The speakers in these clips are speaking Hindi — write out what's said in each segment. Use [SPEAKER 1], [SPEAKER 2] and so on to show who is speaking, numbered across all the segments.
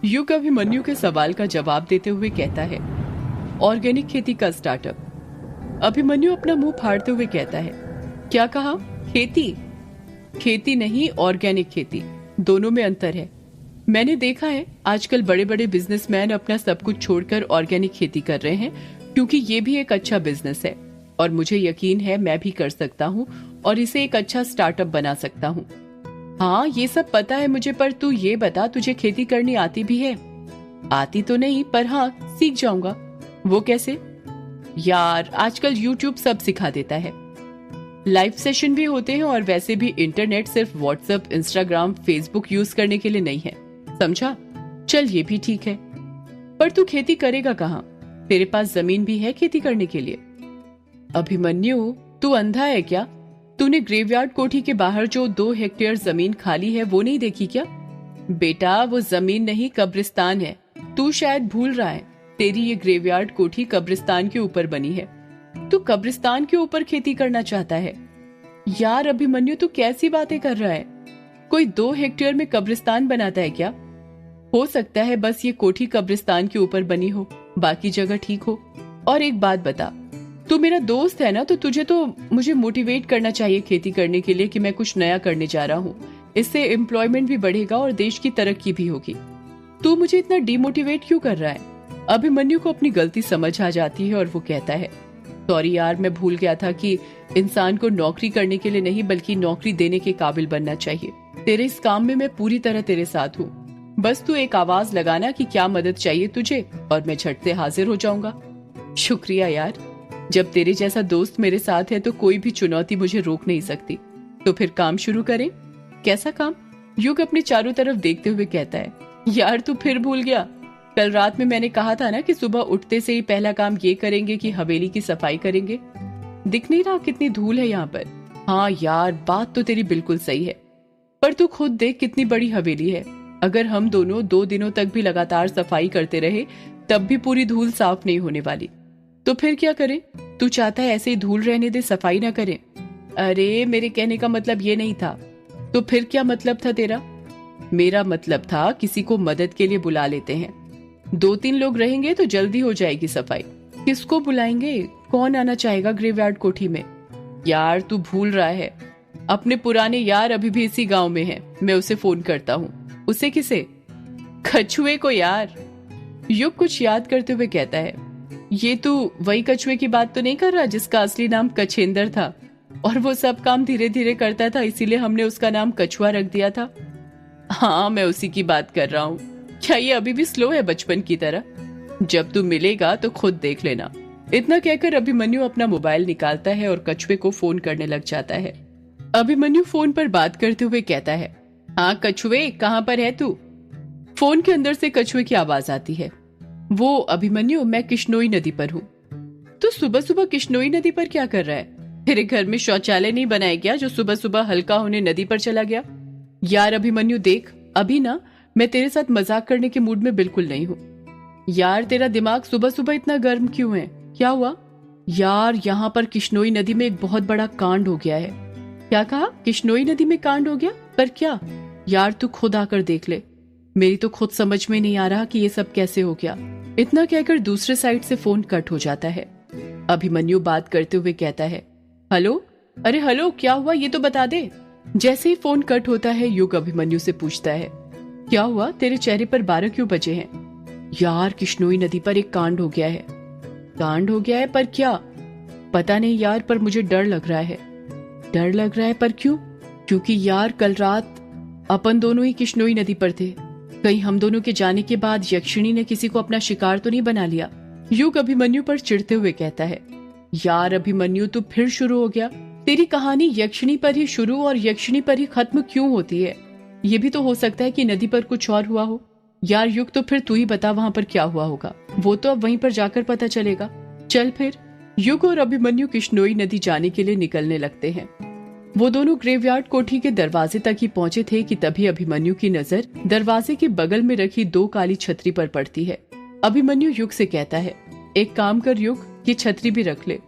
[SPEAKER 1] युग अभिमन्यु के सवाल का जवाब देते हुए कहता है, ऑर्गेनिक खेती का स्टार्टअप। अभिमन्यु अपना मुंह फाड़ते हुए कहता है, क्या कहा? खेती? खेती नहीं, ऑर्गेनिक खेती। दोनों में अंतर है। मैंने देखा है आजकल बड़े बड़े बिजनेसमैन अपना सब कुछ छोड़कर ऑर्गेनिक खेती कर रहे हैं, क्योंकि ये भी एक अच्छा बिजनेस है और मुझे यकीन है मैं भी कर सकता हूँ और इसे एक अच्छा स्टार्टअप बना सकता हूँ। हाँ, ये सब पता है मुझे, पर तू ये बता, तुझे खेती करनी आती भी है? आती तो नहीं, पर हाँ सीख जाऊंगा। वो कैसे? यार, आजकल YouTube सब सिखा देता है। लाइव सेशन भी होते हैं और वैसे भी इंटरनेट सिर्फ व्हाट्सएप, इंस्टाग्राम, फेसबुक यूज करने के लिए नहीं है, समझा? चल ये भी ठीक है, पर तू खेती करेगा कहाँ? तेरे पास जमीन भी है खेती करने के लिए? अभिमन्यु, तू अंधा है क्या? तूने ग्रेवयार्ड कोठी के बाहर जो 2 हेक्टेयर जमीन खाली है वो नहीं देखी क्या? बेटा, वो जमीन नहीं, कब्रिस्तान है। तू शायद भूल रहा है, तेरी ये ग्रेवयार्ड कोठी कब्रिस्तान के ऊपर बनी है। तू कब्रिस्तान के ऊपर खेती करना चाहता है? यार अभिमन्यु, तू कैसी बातें कर रहा है? कोई 2 हेक्टेयर में कब्रिस्तान बनाता है क्या? हो सकता है बस ये कोठी कब्रिस्तान के ऊपर बनी हो, बाकी जगह ठीक हो। और एक बात बता, तू मेरा दोस्त है ना, तो तुझे तो मुझे मोटिवेट करना चाहिए खेती करने के लिए कि मैं कुछ नया करने जा रहा हूँ। इससे एम्प्लॉयमेंट भी बढ़ेगा और देश की तरक्की भी होगी। तू मुझे इतना डिमोटिवेट क्यों कर रहा है? अभिमन्यु को अपनी गलती समझ आ जाती है और वो कहता है, सॉरी यार, मैं भूल गया था कि इंसान को नौकरी करने के लिए नहीं बल्कि नौकरी देने के काबिल बनना चाहिए। तेरे इस काम में मैं पूरी तरह तेरे साथ हूँ। बस तू एक आवाज लगाना कि क्या मदद चाहिए तुझे और मैं झट से हाजिर हो जाऊंगा। शुक्रिया यार, जब तेरे जैसा दोस्त मेरे साथ है तो कोई भी चुनौती मुझे रोक नहीं सकती। तो फिर काम शुरू करें। कैसा काम? युग अपने चारों तरफ देखते हुए कहता है, यार तू फिर भूल गया? कल रात में मैंने कहा था ना कि सुबह उठते से ही पहला काम ये करेंगे कि हवेली की सफाई करेंगे। दिख नहीं रहा कितनी धूल है यहाँ पर? हाँ यार, बात तो तेरी बिल्कुल सही है, पर तू खुद देख कितनी बड़ी हवेली है। अगर हम दोनों 2 दिनों तक भी लगातार सफाई करते रहे तब भी पूरी धूल साफ नहीं होने वाली। तो फिर क्या करें? तू चाहता है ऐसे ही धूल रहने दे, सफाई ना करें? अरे, मेरे कहने का मतलब ये नहीं था। तो फिर क्या मतलब था तेरा? मेरा मतलब था किसी को मदद के लिए बुला लेते हैं। 2-3 लोग रहेंगे तो जल्दी हो जाएगी सफाई। किसको बुलाएंगे? कौन आना चाहेगा ग्रेवयार्ड कोठी में? यार तू भूल रहा है, अपने पुराने यार अभी भी इसी गांव में है। मैं उसे फोन करता हूँ। उसे किसे? कछुए को यार। युग कुछ याद करते हुए कहता है, ये तू वही कछुए की बात तो नहीं कर रहा जिसका असली नाम कछेंदर था और वो सब काम धीरे धीरे करता था, इसीलिए हमने उसका नाम कछुआ रख दिया था? हाँ, मैं उसी की बात कर रहा हूँ। क्या ये अभी भी स्लो है बचपन की तरह? जब तू मिलेगा तो खुद देख लेना। इतना कहकर अभिमन्यु अपना मोबाइल निकालता है और कछुए को फोन करने लग जाता है। अभिमन्यु फोन पर बात करते हुए कहता है, हाँ कछुए, कहाँ पर है तू? फोन के अंदर से कछुए की आवाज आती है, वो अभिमन्यु, मैं किश्नोई नदी पर हूँ। तू सुबह सुबह किश्नोई नदी पर क्या कर रहा है? तेरे घर में शौचालय नहीं बनाया क्या जो सुबह सुबह हल्का होने नदी पर चला गया? यार अभिमन्यु देख, अभी ना मैं तेरे साथ मजाक करने के मूड में बिल्कुल नहीं हूँ। यार तेरा दिमाग सुबह सुबह इतना गर्म क्यों है? क्या हुआ? यार यहाँ पर किश्नोई नदी में एक बहुत बड़ा कांड हो गया है। क्या कहा? किश्नोई नदी में कांड हो गया? पर क्या? यार तू खुद आकर देख ले, मेरी तो खुद समझ में नहीं आ रहा कि ये सब कैसे हो गया। इतना कहकर दूसरे साइड से फोन कट हो जाता है। अभिमन्यु बात करते हुए कहता है, हेलो? अरे हेलो, क्या हुआ ये तो बता दे। जैसे ही फोन कट होता है युग अभिमन्यु से पूछता है, क्या हुआ, तेरे चेहरे पर 12 क्यों बजे हैं? यार किश्नोई नदी पर एक कांड हो गया है। कांड हो गया है? पर क्या? पता नहीं यार, पर मुझे डर लग रहा है। डर लग रहा है? पर क्यों? क्योंकि यार कल रात अपन दोनों ही किश्नोई नदी पर थे। कहीं हम दोनों के जाने के बाद यक्षिणी ने किसी को अपना शिकार तो नहीं बना लिया? युग अभिमन्यु पर चिढ़ते हुए कहता है, यार अभिमन्यु तू फिर शुरू हो गया। तेरी कहानी यक्षिणी पर ही शुरू और यक्षिणी पर ही खत्म क्यों होती है? ये भी तो हो सकता है कि नदी पर कुछ और हुआ हो। यार युग, तो फिर तू ही बता वहाँ पर क्या हुआ होगा। वो तो अब वहीं पर जाकर पता चलेगा। चल फिर। युग और अभिमन्यु किश्नोई नदी जाने के लिए निकलने लगते हैं। वो दोनों ग्रेवयार्ड कोठी के दरवाजे तक ही पहुंचे थे कि तभी अभिमन्यु की नजर दरवाजे के बगल में रखी 2 काली छतरी पर पड़ती है। अभिमन्यु युग से कहता है, एक काम कर युग, ये छतरी भी रख ले।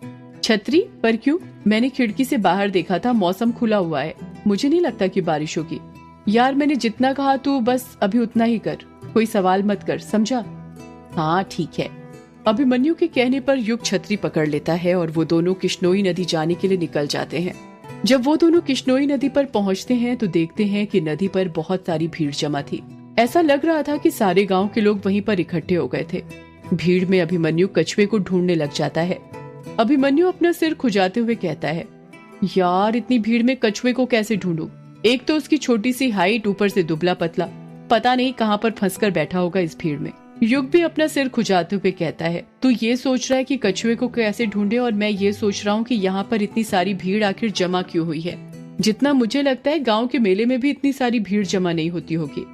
[SPEAKER 1] छतरी? पर क्यों? मैंने खिड़की से बाहर देखा था, मौसम खुला हुआ है, मुझे नहीं लगता कि बारिश होगी। यार मैंने जितना कहा तू बस अभी उतना ही कर। कोई सवाल मत कर, समझा? हाँ ठीक है। अभिमन्यु के कहने पर युग छतरी पकड़ लेता है और वो दोनों किश्नोई नदी जाने के लिए निकल जाते हैं। जब वो दोनों किश्नोई नदी पर पहुंचते हैं तो देखते हैं कि नदी पर बहुत सारी भीड़ जमा थी। ऐसा लग रहा था कि सारे गांव के लोग वहीं पर इकट्ठे हो गए थे। भीड़ में अभिमन्यु कछुए को ढूंढने लग जाता है। अभिमन्यु अपना सिर खुजाते हुए कहता है, यार इतनी भीड़ में कछुए को कैसे ढूंढूं? एक तो उसकी छोटी सी हाइट, ऊपर से दुबला पतला, पता नहीं कहाँ पर फंसकर बैठा होगा इस भीड़ में। युग भी अपना सिर खुजाते हुए कहता है, तू ये सोच रहा है कि कछुए को कैसे ढूंढे और मैं ये सोच रहा हूँ कि यहाँ पर इतनी सारी भीड़ आखिर जमा क्यों हुई है। जितना मुझे लगता है गांव के मेले में भी इतनी सारी भीड़ जमा नहीं होती होगी।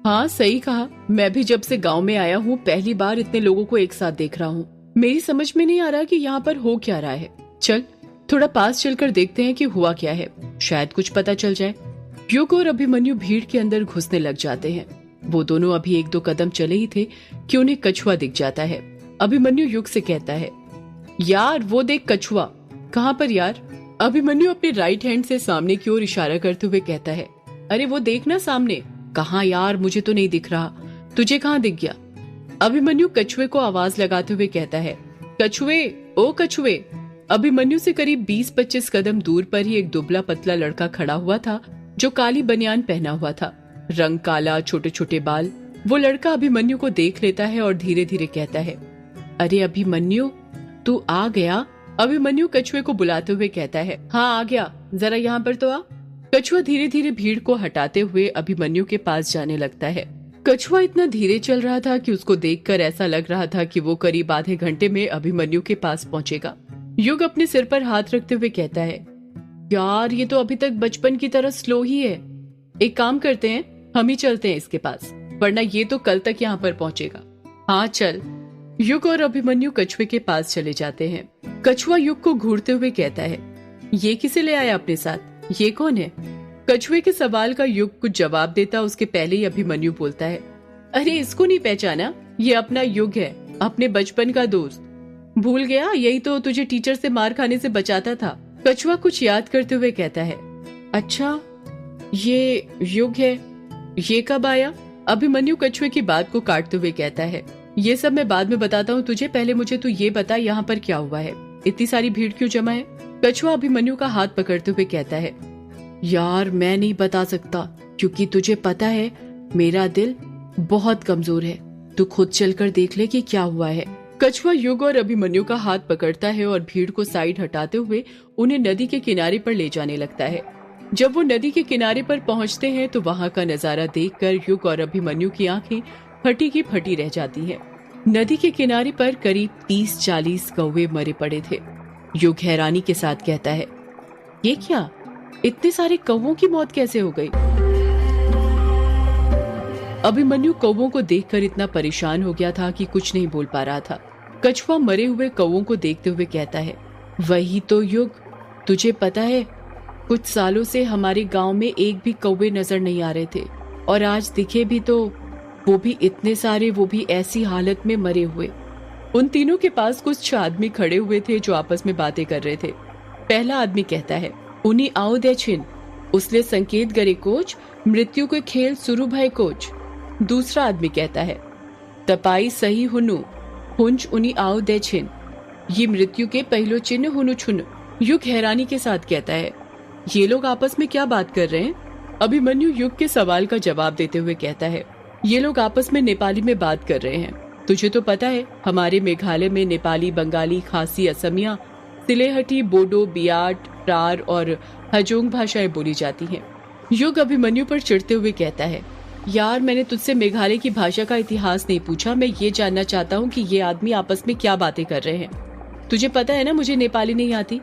[SPEAKER 1] हाँ सही कहा, मैं भी जब से गांव में आया हूँ पहली बार इतने लोगों को एक साथ देख रहा हूँ। मेरी समझ में नहीं आ रहा कि यहाँ पर हो क्या रहा है। चल थोड़ा पास चलकर देखते हैं कि हुआ क्या है, शायद कुछ पता चल जाए। युग और अभिमन्यु भीड़ के अंदर घुसने लग जाते हैं। वो दोनों अभी 1-2 कदम चले ही थे कि उन्हें कछुआ दिख जाता है। अभिमन्यु युग से कहता है, यार वो देख कछुआ। कहाँ पर यार? अभिमन्यु अपने राइट हैंड से सामने की ओर इशारा करते हुए कहता है, अरे वो देखना सामने। कहाँ यार, मुझे तो नहीं दिख रहा, तुझे कहाँ दिख गया? अभिमन्यु कछुए को आवाज लगाते हुए कहता है, कछुए, ओ कछुए। अभिमन्यु से करीब 20-25 कदम दूर पर ही एक दुबला पतला लड़का खड़ा हुआ था जो काली बनियान पहना हुआ था, रंग काला, छोटे छोटे बाल। वो लड़का अभिमन्यु को देख लेता है और धीरे धीरे कहता है, अरे अभिमन्यु तू आ गया? अभिमन्यु कछुए को बुलाते हुए कहता है, हाँ आ गया, जरा यहाँ पर तो आ। कछुआ धीरे धीरे भीड़ को हटाते हुए अभिमन्यु के पास जाने लगता है। कछुआ इतना धीरे चल रहा था कि उसको देखकर ऐसा लग रहा था कि वो करीब आधे घंटे में अभिमन्यु के पास पहुंचेगा। युग अपने सिर पर हाथ रखते हुए कहता है, यार ये तो अभी तक बचपन की तरह स्लो ही है। एक काम करते हैं, हम ही चलते हैं इसके पास, वरना ये तो कल तक यहाँ पर पहुंचेगा। हाँ चल। युग और अभिमन्यु कछुए के पास चले जाते हैं। कछुआ युग को घूरते हुए कहता है, ये किसे ले आया अपने साथ? ये कौन है? कछुए के सवाल का युग कुछ जवाब देता उसके पहले ही अभिमन्यु बोलता है, अरे इसको नहीं पहचाना? ये अपना युग है, अपने बचपन का दोस्त। भूल गया? यही तो तुझे टीचर से मार खाने से बचाता था। कछुआ कुछ याद करते हुए कहता है, अच्छा ये युग है, ये कब आया? अभिमन्यु कछुए की बात को काटते हुए कहता है, ये सब मैं बाद में बताता हूँ तुझे, पहले मुझे तू ये बता यहाँ पर क्या हुआ है, इतनी सारी भीड़ क्यों जमा है? कछुआ अभिमन्यु का हाथ पकड़ते हुए कहता है, यार मैं नहीं बता सकता, क्योंकि तुझे पता है मेरा दिल बहुत कमजोर है, तू खुद चलकर देख ले कि क्या हुआ है। कछुआ युग और अभिमन्यु का हाथ पकड़ता है और भीड़ को साइड हटाते हुए उन्हें नदी के किनारे पर ले जाने लगता है। जब वो नदी के किनारे पर पहुंचते हैं तो वहां का नजारा देखकर युग और अभिमन्यु की आंखें फटी की फटी रह जाती हैं। नदी के किनारे पर करीब 30-40 कौवे मरे पड़े थे। युग हैरानी के साथ कहता है, ये क्या, इतने सारे कौवों की मौत कैसे हो गई? अभिमन्यु कौवों को देखकर इतना परेशान हो गया था कि कुछ नहीं बोल पा रहा था। कछुआ मरे हुए कौवों को देखते हुए कहता है, वही तो युग, तुझे पता है कुछ सालों से हमारे गांव में एक भी कौवे नजर नहीं आ रहे थे, और आज दिखे भी तो वो भी इतने सारे, वो भी ऐसी हालत में मरे हुए। उन तीनों के पास कुछ आदमी खड़े हुए थे जो आपस में बातें कर रहे थे। पहला आदमी कहता है, उन्हीं आओ दे छिन, उसने संकेत करे कोच, मृत्यु के खेल शुरू भय कोच। दूसरा आदमी कहता है, तपाई सही हुनु, हुंज उन्हीं आओ दे छिन, ये मृत्यु के पहलो चिन्ह हुनु छुन। युग हैरानी के साथ कहता है, ये लोग आपस में क्या बात कर रहे हैं? अभिमन्यु युग के सवाल का जवाब देते हुए कहता है, ये लोग आपस में नेपाली में बात कर रहे हैं। तुझे तो पता है हमारे मेघालय में नेपाली, बंगाली, खासी, असमिया, सिलेहटी, बोडो, बियाट, ट्रार और हजोंग भाषाएं बोली जाती हैं। युग अभिमन्यु पर चिढ़ते हुए कहता है, यार मैंने तुझसे मेघालय की भाषा का इतिहास नहीं पूछा, मैं ये जानना चाहता हूँ कि ये आदमी आपस में क्या बातें कर रहे हैं। तुझे पता है ना मुझे नेपाली नहीं आती।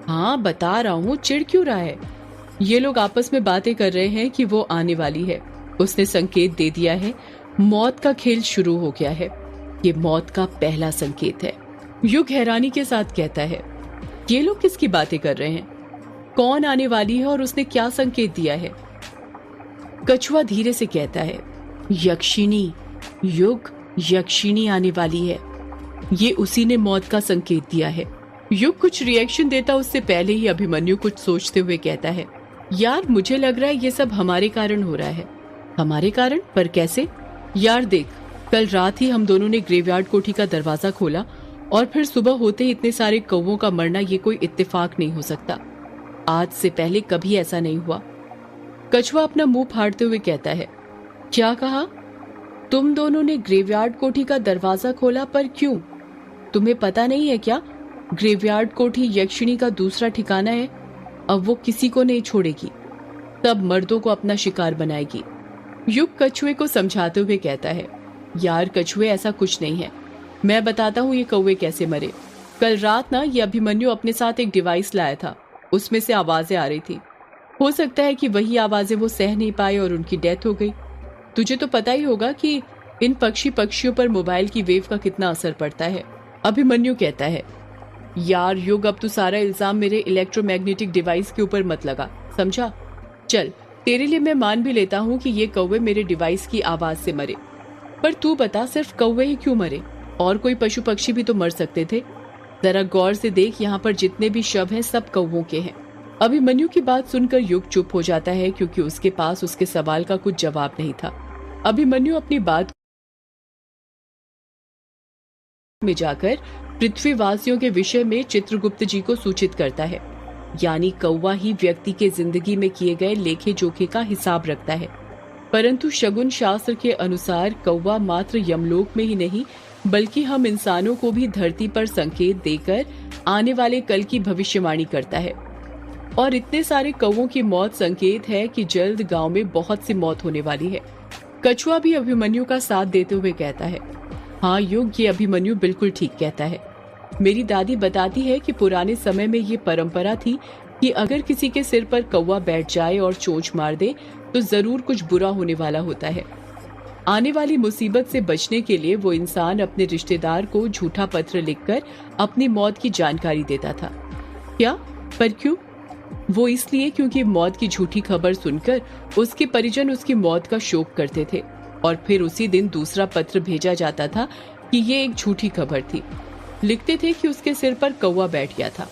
[SPEAKER 1] हाँ बता रहा हूँ, चिढ़ क्यों रहा है? ये लोग आपस में बातें कर रहे हैं कि वो आने वाली है, उसने संकेत दे दिया है, मौत का खेल शुरू हो गया है, ये मौत का पहला संकेत है। युग हैरानी के साथ कहता है, ये लोग किसकी बातें कर रहे हैं? कौन आने वाली है और उसने क्या संकेत दिया है? कछुआ धीरे से कहता है, यक्षिणी, युग यक्षिणी आने वाली है, ये उसी ने मौत का संकेत दिया है। युग कुछ रिएक्शन देता उससे पहले ही अभिमन्यु कुछ सोचते हुए कहता है, यार मुझे लग रहा है ये सब हमारे कारण हो रहा है। हमारे कारण? पर कैसे? यार देख, कल रात ही हम दोनों ने ग्रेवयार्ड कोठी का दरवाजा खोला और फिर सुबह होते ही इतने सारे कौवों का मरना ये कोई इत्तेफाक नहीं हो सकता। आज से पहले कभी ऐसा नहीं हुआ। कछुआ अपना मुंह फाड़ते हुए कहता है। क्या कहा? तुम दोनों ने ग्रेवयार्ड कोठी का दरवाजा खोला, पर क्यों? तुम्हें पता नहीं है क्या? ग्रेवयार्ड कोठी यक्षिणी का दूसरा ठिकाना है। अब वो किसी को नहीं छोड़ेगी, तब मर्दों को अपना शिकार बनाएगी। युग कछुए को समझाते हुए कहता है। यार कछुए, ऐसा कुछ नहीं है। मैं बताता हूँ ये कौवे कैसे मरे। कल रात ना ये अभिमन्यु अपने साथ एक डिवाइस लाया था, उसमें से आवाजें आ रही थी। हो सकता है कि वही आवाजें वो सह नहीं पाए और उनकी डेथ हो गई। तुझे तो पता ही होगा कि इन पक्षियों पर मोबाइल की वेव का कितना असर पड़ता है। अभिमन्यु कहता है। यार युग, अब तू सारा इल्जाम मेरे इलेक्ट्रोमैग्नेटिक डिवाइस के ऊपर मत लगा, समझा? चल, तेरे लिए मैं मान भी लेता हूँ कि ये कौवे मेरे डिवाइस की आवाज से मरे, पर तू बता, सिर्फ कौवे ही क्यों मरे? और कोई पशु पक्षी भी तो मर सकते थे। जरा गौर से देख, यहाँ पर जितने भी शव हैं सब कौवों के हैं। अभिमन्यु की बात सुनकर युग चुप हो जाता है, क्योंकि उसके पास उसके सवाल का कुछ जवाब नहीं था। अभिमन्यु अपनी बात में जाकर पृथ्वीवासियों के विषय में चित्रगुप्त जी को सूचित करता है। यानी कौवा ही व्यक्ति के जिंदगी में किए गए लेखे जोखे का हिसाब रखता है। परंतु शगुन शास्त्र के अनुसार कौवा मात्र यमलोक में ही नहीं, बल्कि हम इंसानों को भी धरती पर संकेत देकर आने वाले कल की भविष्यवाणी करता है। और इतने सारे कौवों की मौत संकेत है कि जल्द गांव में बहुत सी मौत होने वाली है। कछुआ भी अभिमन्यु का साथ देते हुए कहता है। हाँ युग, ये अभिमन्यु बिल्कुल ठीक कहता है। मेरी दादी बताती है कि पुराने समय में ये परंपरा थी कि अगर किसी के सिर पर कौवा बैठ जाए और चोंच मार दे तो जरूर कुछ बुरा होने वाला होता है। आने वाली मुसीबत से बचने के लिए वो इंसान अपने रिश्तेदार को झूठा पत्र लिखकर अपनी मौत की जानकारी देता था। क्या? पर क्यों? वो इसलिए क्योंकि मौत की झूठी खबर सुनकर उसके परिजन उसकी मौत का शोक करते थे और फिर उसी दिन दूसरा पत्र भेजा जाता था कि ये एक झूठी खबर थी। लिखते थे कि उसके सिर पर कौवा बैठ गया था।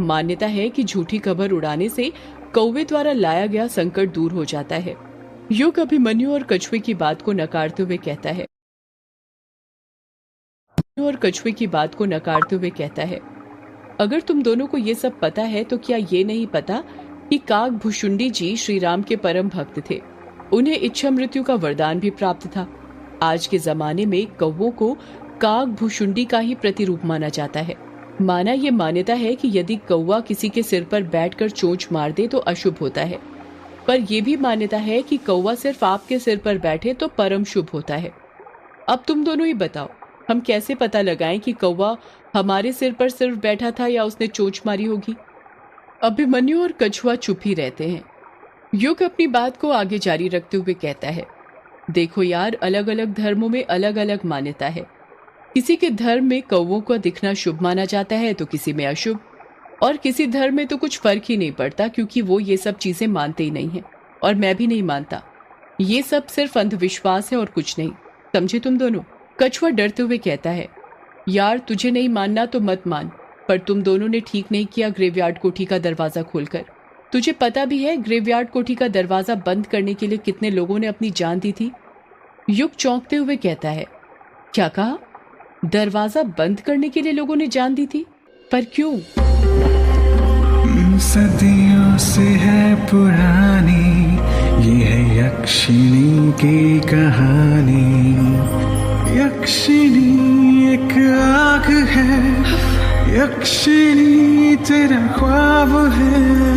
[SPEAKER 1] मान्यता है कि झूठी खबर उड़ाने से कौवे द्वारा लाया गया संकट दूर हो जाता है। युग अभिमन्यु और कछुए की बात को नकारते हुए कहता है। अगर तुम दोनों को ये सब पता है तो क्या ये नहीं पता कि काकभुशुंडी जी श्री राम के परम भक्त थे। उन्हें इच्छा मृत्यु का वरदान भी प्राप्त था। आज के जमाने में कौवों को काकभुशुंडी का ही प्रतिरूप माना जाता है। ये मान्यता है कि यदि कौवा किसी के सिर पर बैठकर चोंच मार दे तो अशुभ होता है, पर यह भी मान्यता है कि कौवा सिर्फ आपके सिर पर बैठे तो परम शुभ होता है। अब तुम दोनों ही बताओ, हम कैसे पता लगाएं कि कौवा हमारे सिर पर सिर्फ बैठा था या उसने चोंच मारी होगी? अभिमन्यु और कछुआ चुप ही रहते हैं। युग अपनी बात को आगे जारी रखते हुए कहता है। देखो यार, अलग अलग धर्मों में अलग अलग मान्यता है। किसी के धर्म में कौवों का दिखना शुभ माना जाता है तो किसी में अशुभ, और किसी धर्म में तो कुछ फर्क ही नहीं पड़ता, क्योंकि वो ये सब चीजें मानते ही नहीं है, और मैं भी नहीं मानता। ये सब सिर्फ अंधविश्वास है और कुछ नहीं, समझे तुम दोनों? कछुआ डरते हुए कहता है। यार तुझे नहीं मानना तो मत मान, पर तुम दोनों ने ठीक नहीं किया ग्रेवयार्ड कोठी का दरवाजा खोलकर। तुझे पता भी है ग्रेवयार्ड कोठी का दरवाजा बंद करने के लिए कितने लोगों ने अपनी जान दी थी? युग चौंकते हुए कहता है। क्या कहा? दरवाजा बंद करने के लिए लोगों ने जान दी थी? पर क्यों?
[SPEAKER 2] सदियों से है पुरानी ये है यक्षिणी की कहानी। यक्षिणी एक आग है, यक्षिणी तेरा ख्वाब है।